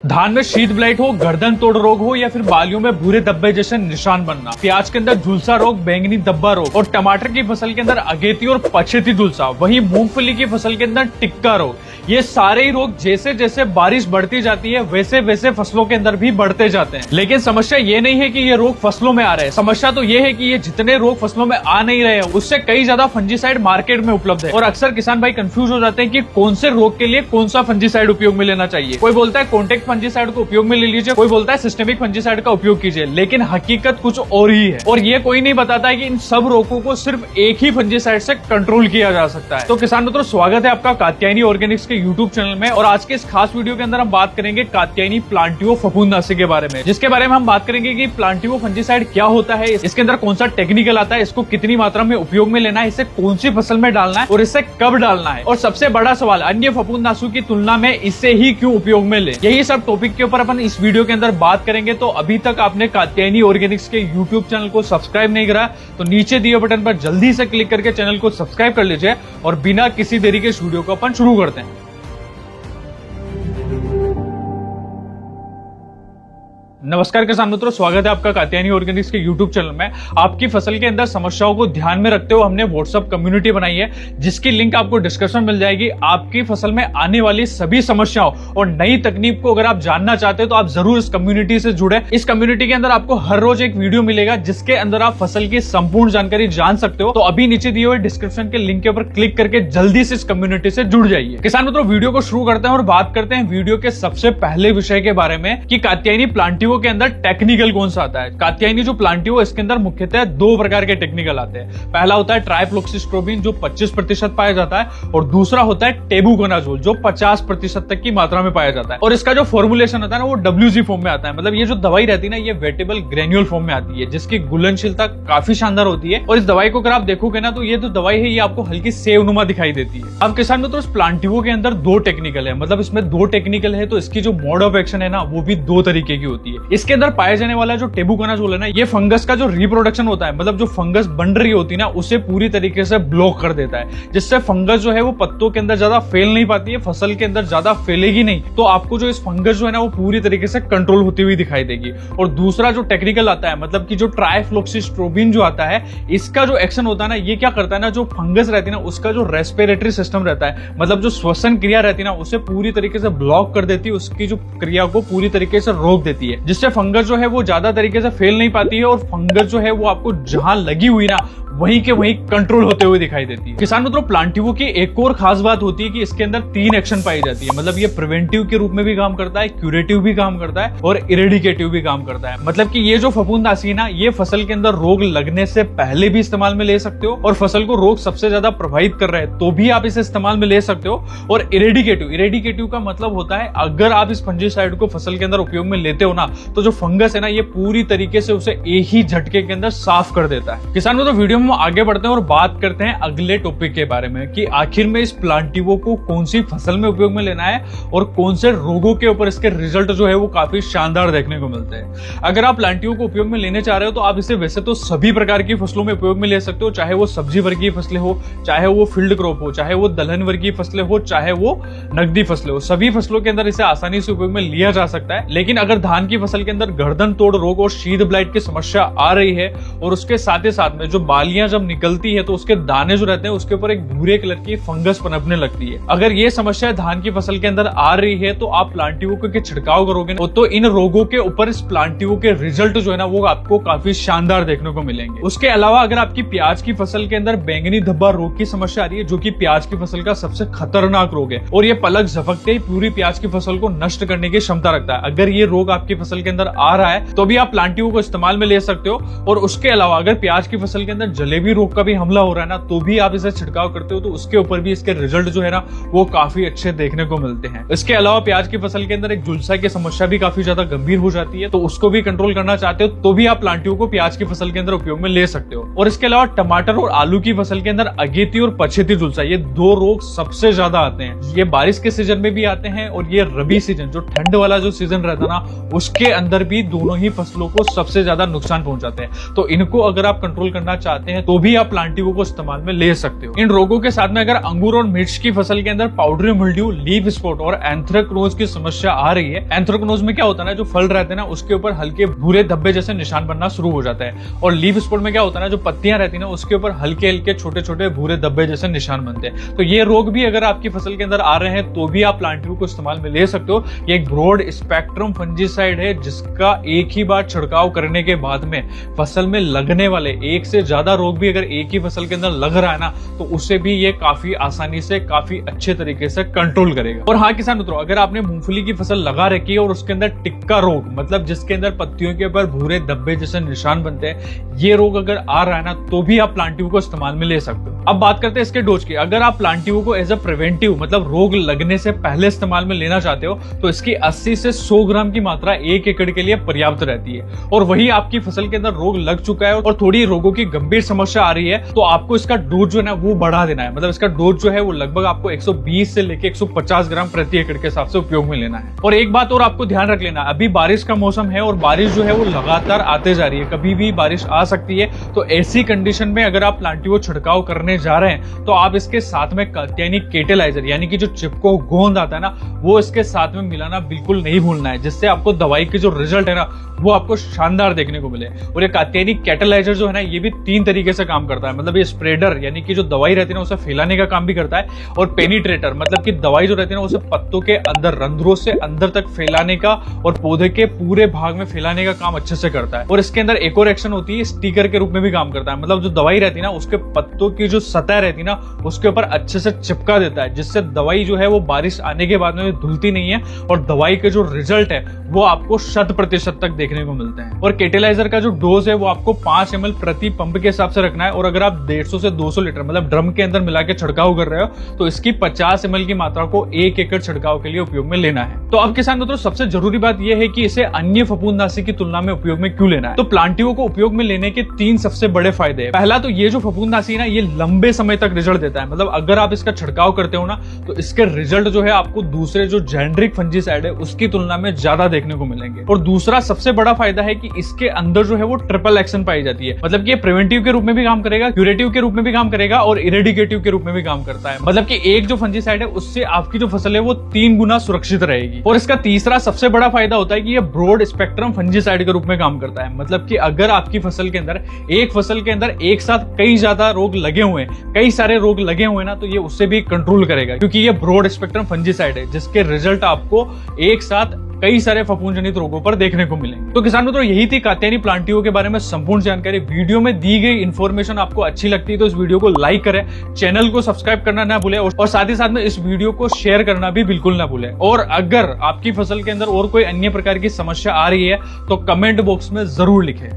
धान में शीत ब्लाइट हो, गर्दन तोड़ रोग हो या फिर बालियों में भूरे धब्बे जैसे निशान बनना, प्याज के अंदर झुलसा रोग, बैंगनी धब्बा रोग और टमाटर की फसल के अंदर अगेती और पछेती झुलसा, वहीं मूंगफली की फसल के अंदर टिक्का रोग, ये सारे ही रोग जैसे जैसे बारिश बढ़ती जाती है वैसे वैसे फसलों के अंदर भी बढ़ते जाते हैं। लेकिन समस्या ये नहीं है कि ये रोग फसलों में आ रहे हैं, समस्या तो ये है कि ये जितने रोग फसलों में आ नहीं रहे हैं उससे कई ज्यादा फंजीसाइड मार्केट में उपलब्ध है और अक्सर किसान भाई कंफ्यूज हो जाते हैं कि कौन से रोग के लिए कौन सा फंजीसाइड उपयोग में लेना चाहिए। कोई बोलता है कॉन्टेक्ट फंजीसाइड को उपयोग में ले लीजिए, कोई बोलता है सिस्टेमिक फंजीसाइड का उपयोग कीजिए, लेकिन हकीकत कुछ और ही है और ये कोई नहीं बताता है कि इन सब रोगों को सिर्फ एक ही फंजीसाइड से कंट्रोल किया जा सकता है। तो किसान मित्रों, स्वागत है आपका कात्यायनी ऑर्गेनिक्स के यूट्यूब चैनल में और आज के इस खास वीडियो के अंदर हम बात करेंगे कात्यायनी प्लांटियो फफूंदनाशी के बारे में, जिसके बारे में हम बात करेंगे कि प्लांटियो फंजीसाइड क्या होता है, इसके अंदर कौन सा टेक्निकल आता है, इसको कितनी मात्रा में उपयोग में लेना है, इसे कौन सी फसल में डालना है और इसे कब डालना है, और सबसे बड़ा सवाल अन्य फफूंदनाशों की तुलना में इसे ही क्यों उपयोग में ले। यही सब टॉपिक के ऊपर अपन इस वीडियो के अंदर बात करेंगे। तो अभी तक आपने कात्यायनी ऑर्गेनिक्स के यूट्यूब चैनल को सब्सक्राइब नहीं करा तो नीचे दिए बटन पर जल्दी से क्लिक करके चैनल को सब्सक्राइब कर लीजिए और बिना किसी देरी के इस वीडियो को अपन शुरू करते हैं। नमस्कार किसान मित्रों, स्वागत है आपका कात्यायनी ऑर्गेनिक्स के यूट्यूब चैनल में। आपकी फसल के अंदर समस्याओं को ध्यान में रखते हुए हमने व्हाट्सएप कम्युनिटी बनाई है जिसकी लिंक आपको डिस्क्रिप्शन में मिल जाएगी। आपकी फसल में आने वाली सभी समस्याओं और नई तकनीक को अगर आप जानना चाहते हो तो आप जरूर इस कम्युनिटी से जुड़े। इस कम्युनिटी के अंदर आपको हर रोज एक वीडियो मिलेगा जिसके अंदर आप फसल की संपूर्ण जानकारी जान सकते हो। तो अभी नीचे दिए हुए डिस्क्रिप्शन के लिंक के ऊपर क्लिक करके जल्दी से इस कम्युनिटी से जुड़ जाइए। किसान मित्रों, वीडियो को शुरू करते हैं और बात करते हैं वीडियो के सबसे पहले विषय के बारे में कि कात्यायनी प्लांटियो के अंदर टेक्निकल कौन सा आता है। कात्यायनी जो प्लांटियो इसके अंदर मुख्यतः दो प्रकार के टेक्निकल आते हैं। पहला होता है ट्राइफ्लोक्सिस्ट्रोबिन जो 25% पाया जाता है और दूसरा होता है टेबुकोनाजोल जो 50% तक की मात्रा में पाया जाता है। और इसका जो फॉर्मुलेशन होता है ना वो WG फॉर्म में आता है, मतलब ये जो दवाई रहती है ना ये वेटेबल ग्रेन्यूल फॉर्म में आती है जिसकी घुलनशीलता काफी शानदार होती है। और इस दवाई को अगर आप देखोगे ना तो ये जो दवाई है ये आपको हल्की सेवनुमा दिखाई देती है। अब किसान मित्रों, इस प्लांटियो के अंदर दो टेक्निकल है, मतलब इसमें दो टेक्निकल है तो इसकी जो मोड ऑफ एक्शन है ना वो भी दो तरीके की होती है। इसके अंदर पाया जाने वाला जो टेबुकोनाजोल है ना ये फंगस का जो रिप्रोडक्शन होता है, मतलब जो फंगस बन रही होती है ना उसे पूरी तरीके से ब्लॉक कर देता है, जिससे फंगस जो है वो पत्तों के अंदर ज्यादा फैल नहीं पाती है, फसल के अंदर ज्यादा फैलेगी नहीं, तो आपको जो इस फंगस जो है ना वो पूरी तरीके से कंट्रोल होती हुई दिखाई देगी। और दूसरा जो टेक्निकल आता है, मतलब कि जो ट्राइफ्लोक्सिस्ट्रोबिन जो आता है, इसका जो एक्शन होता है ना ये क्या करता है ना, जो फंगस रहती है ना उसका जो रेस्पिरेटरी सिस्टम रहता है, मतलब जो श्वसन क्रिया रहती है ना उसे पूरी तरीके से ब्लॉक कर देती है, उसकी जो क्रिया को पूरी तरीके से रोक देती है, जिससे फंगस जो है वो ज्यादा तरीके से फैल नहीं पाती है और फंगस जो है वो आपको जहां लगी हुई ना वहीं के वहीं कंट्रोल होते हुए दिखाई देती है। किसान मित्रों, प्लांटियो की एक और खास बात होती है कि इसके अंदर 3 एक्शन पाई जाती है, मतलब ये प्रिवेंटिव के रूप में भी काम करता है, क्यूरेटिव भी काम करता है और इरेडिकेटिव भी काम करता है। मतलब कि ये जो फफूंदनाशी है ना ये फसल के अंदर रोग लगने से पहले भी इस्तेमाल में ले सकते हो और फसल को रोग सबसे ज्यादा प्रभावित कर रहे हैं तो भी आप इसे इस्तेमाल में ले सकते हो। और इरेडिकेटिव का मतलब होता है अगर आप इस फंजीसाइड को फसल के अंदर उपयोग में लेते हो ना तो जो फंगस है ना ये पूरी तरीके से उसे एक ही झटके के अंदर साफ कर देता है। किसान मित्रों, वीडियो में आगे बढ़ते हैं और बात करते हैं अगले टॉपिक के बारे में कि आखिर में इस प्लांटियो को कौन सी फसल में उपयोग में लेना है और कौन से रोगों के ऊपर इसके रिजल्ट जो है वो काफी शानदार देखने को मिलते हैं। अगर आप प्लांटियो को उपयोग में लेने चाह रहे हो तो आप इसे वैसे तो सभी प्रकार की फसलों में उपयोग में ले सकते हो, चाहे वो सब्जी वर्गीय फसलें हो, चाहे वो फील्ड क्रॉप हो, चाहे वो दलहन वर्गीय फसलें हो, चाहे वो नकदी फसलें हो, सभी फसलों के अंदर इसे आसानी से उपयोग में लिया जा सकता है। लेकिन अगर धान की फसल के अंदर गर्दन तोड़ रोग और शीत ब्लाइट की समस्या आ रही है और उसके साथ ही साथ में जो बालियां जब निकलती है तो उसके दाने जो रहते हैं उसके ऊपर एक भूरे कलर की फंगस पनपने लगती है, अगर ये समस्या धान की फसल के अंदर आ रही है तो आप प्लांटियो के छिड़काव करोगे तो इन रोगों के ऊपर इस प्लांटियो के रिजल्ट जो है ना वो आपको काफी शानदार देखने को मिलेंगे। उसके अलावा अगर आपकी प्याज की फसल के अंदर बैंगनी धब्बा रोग की समस्या आ रही है जो कि प्याज की फसल का सबसे खतरनाक रोग है और ये पलक झपकते ही पूरी प्याज की फसल को नष्ट करने की क्षमता रखता है, अगर ये रोग आपकी फसल के अंदर आ रहा है तो भी आप प्लांटियो को इस्तेमाल में ले सकते हो। और उसके अलावा अगर प्याज की फसल के अंदर जलेबी रोग का भी हमला हो रहा है ना तो भी आप इसे छिड़काव करते हो तो उसके ऊपर भी इसके रिजल्ट जो है ना वो काफी अच्छे देखने को मिलते हैं। इसके अलावा प्याज की फसल के अंदर एक झुलसा की समस्या भी काफी ज्यादा गंभीर हो जाती है तो उसको भी कंट्रोल करना चाहते हो तो भी आप प्लांटियो को प्याज की फसल के अंदर उपयोग में ले सकते हो। और इसके अलावा टमाटर और आलू की फसल के अंदर अगेती और पछेती झुलसा, ये दो रोग सबसे ज्यादा आते हैं। ये बारिश के सीजन में भी आते हैं और ये रबी सीजन जो ठंड वाला जो सीजन रहता है ना उसके अंदर भी दोनों ही फसलों को सबसे ज्यादा नुकसान पहुंचाते हैं। तो इनको अगर आप कंट्रोल करना चाहते आते हैं तो भी आप प्लांटिवो को इस्तेमाल में ले सकते हो। इन रोगों के साथ में अगर अंगूर और मिर्च की फसल के अंदर पाउडरी मिल्ड्यू, लीफ स्पॉट और एंथ्रेक्नोज की समस्या आ रही है। एंथ्रेक्नोज में क्या होता है ना, जो फल रहते हैं ना उसके ऊपर हल्के भूरे धब्बे जैसे निशान बनना शुरू हो जाता है। और लीफ स्पॉट में क्या होता है ना, जो पत्तियां रहती है ना उसके ऊपर हल्के हल्के छोटे छोटे भूरे धब्बे जैसे निशान बनते हैं। तो ये रोग भी अगर आपकी फसल के अंदर आ रहे हैं तो भी आप प्लांटिवो को इस्तेमाल में ले सकते हो। ये एक ब्रॉड स्पेक्ट्रम फंजीसाइड है जिसका एक ही बार छिड़काव करने के बाद में फसल में लगने वाले एक से ज्यादा रोग भी अगर एक ही फसल के अंदर लग रहा है ना तो उसे भी ये काफी आसानी से, काफी अच्छे तरीके से कंट्रोल करेगा। और हाँ किसान मित्रों, अगर आपने मूंगफली की फसल लगा रखी है और उसके अंदर टिक्का रोग, मतलब जिसके अंदर पत्तियों के ऊपर भूरे धब्बे जैसे निशान बनते हैं, ये रोग अगर आ रहा है ना तो भी आप प्लांटिवो को इस्तेमाल में ले सकते हो। अब बात करते हैं इसके डोज की। अगर आप प्लांटिवो को एज अ प्रिवेंटिव, मतलब रोग लगने से पहले इस्तेमाल में लेना चाहते हो तो इसकी 80 से 100 ग्राम की मात्रा 1 एकड़ के लिए पर्याप्त रहती है। और वही आपकी फसल के अंदर रोग लग चुका है और थोड़ी रोगों की गंभीर समस्या आ रही है तो आपको इसका डोज जो है ना वो बढ़ा देना है। मतलब इसका डोज जो है वो लगभग आपको 120 से लेके 150 ग्राम प्रति एकड़ के हिसाब से उपयोग में लेना है। और एक बात और आपको ध्यान रख लेना, अभी बारिश का मौसम है और बारिश जो है वो लगातार आते जा रही है, कभी भी बारिश आ सकती है। तो ऐसी कंडीशन में अगर आप प्लांटिवो छिड़काव करने जा रहे हैं तो आप इसके साथ में यानी केटेलाइजर, यानी कि जो चिपको गोंद आता है ना, वो इसके साथ में मिलाना बिल्कुल नहीं भूलना है, जिससे आपको दवाई के जो रिजल्ट है ना वो आपको शानदार देखने को मिले। और ये कात्यायनी कैटेलाइजर जो है ना ये भी 3 तरीके से काम करता है। मतलब ये स्प्रेडर यानी कि जो दवाई रहती है ना उसे फैलाने का काम भी करता है, और पेनिट्रेटर मतलब कि दवाई जो रहती है ना उसे पत्तों के अंदर, रंध्रों से अंदर तक फैलाने का और पौधे के पूरे भाग में फैलाने का काम अच्छे से करता है। और इसके अंदर एक और एक्शन होती है, स्टिकर के रूप में भी काम करता है। मतलब जो दवाई रहती है ना उसके पत्तों की जो सतह रहती है ना उसके ऊपर अच्छे से चिपका देता है, जिससे दवाई जो है वो बारिश आने के बाद में धुलती नहीं है और दवाई के जो रिजल्ट है वो आपको 100% तक देखने को मिलते हैं। और केटेलाइजर का जो डोज है वो आपको 5 ml प्रति पंप के हिसाब से रखना है। और अगर आप 150 से 200 लीटर मतलब ड्रम के अंदर मिला के छिड़काव कर रहे हो तो इसकी 50 ml की मात्रा को 1 एकड़ छिड़काव के लिए उपयोग में लेना है। तो अब किसान मित्रों सबसे जरूरी बात यह है कि इसे अन्य फफूंदनाशी की तुलना में उपयोग में क्यों लेना है। तो प्लांटिवो को उपयोग में लेने के 3 सबसे बड़े फायदे हैं। पहला तो ये जो फफूंदनाशी है ना ये लंबे समय तक रिजल्ट देता है। मतलब अगर आप इसका छिड़काव करते हो ना तो इसके रिजल्ट जो है आपको दूसरे जो जेनेरिक फंजीसाइड है उसकी तुलना में ज्यादा देखने को मिलेंगे। और दूसरा सबसे बड़ा फायदा है कि इसके अंदर जो है वो ट्रिपल एक्शन पाई जाती है। मतलब कि ये प्रिवेंटिव के रूप में भी काम करेगा, क्यूरेटिव के रूप में भी काम करेगा और इरेडिकेटिव के रूप में भी काम करता है। मतलब कि एक जो फंजीसाइड है उससे आपकी जो फसल है वो 3 गुना सुरक्षित रहेगी। और इसका तीसरा सबसे बड़ा फायदा होता है कि ये ब्रॉड स्पेक्ट्रम फंजीसाइड के रूप में काम करता है। मतलब कि अगर आपकी फसल के अंदर एक साथ कई ज्यादा रोग लगे हुए हैं, कई सारे रोग लगे हुए ना, तो ये उससे भी कंट्रोल करेगा, क्योंकि ये ब्रॉड स्पेक्ट्रम फंजीसाइड है जिसके रिजल्ट आपको एक साथ कई सारे फफूंद जनित रोगों पर देखने को मिलेंगे। तो किसान मित्रों यही थी कात्यायनी प्लांटिवो के बारे में संपूर्ण जानकारी। वीडियो में दी गई इन्फॉर्मेशन आपको अच्छी लगती है तो इस वीडियो को लाइक करें, चैनल को सब्सक्राइब करना ना भूलें और साथ ही साथ में इस वीडियो को शेयर करना भी बिल्कुल ना भूलें। और अगर आपकी फसल के अंदर और कोई अन्य प्रकार की समस्या आ रही है तो कमेंट बॉक्स में जरूर लिखें।